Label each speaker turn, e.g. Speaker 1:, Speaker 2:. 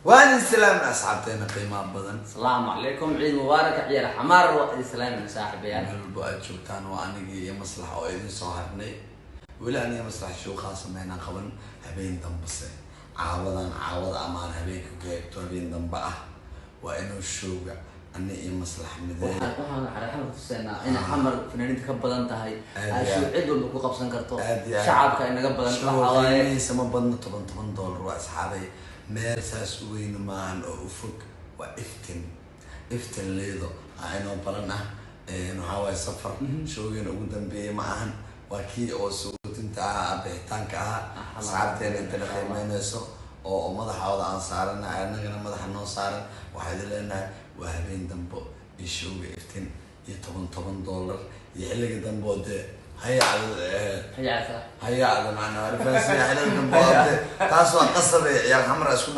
Speaker 1: وأنا السلام أصحابتنا قيمة بدن.
Speaker 2: السلام عليكم، عيد مبارك عيال حمار والسلام صاحبي يعني.
Speaker 1: البؤات شوكان وأنا جي مصلحة وإذن صاحبني ولا أنا مصلحة شو خاصة معنا قبل هبين دم عوض أمان هبيك وجايبتو هبين دم بقى وإنه الشوقة أني مصلحة مدين.
Speaker 2: waxaan xaraxan ku seenaa in xamar fanaaniinta ka badan tahay aashu cid walba ku qabsan karto shacabka inaga badan waxa waaye
Speaker 1: sama badna $10 waa asxaabay meel saas weyn maahan oo fog waa iftin leedo ayno balana waxa waaye safar shoogan ugu dambeeyay maahan waa kii oo suutinta bixitaanka asxaabteena inta la qiimeynayso oo madaxooda aan saarana anagana madaxa noo saaran waxay leenahay waa habeen dambo ishooga iftin iyo $10 iyo xilliga damboode هيا معنا عارفين سنة حلال من بعض تاسوا قصبة يا الحمراء شو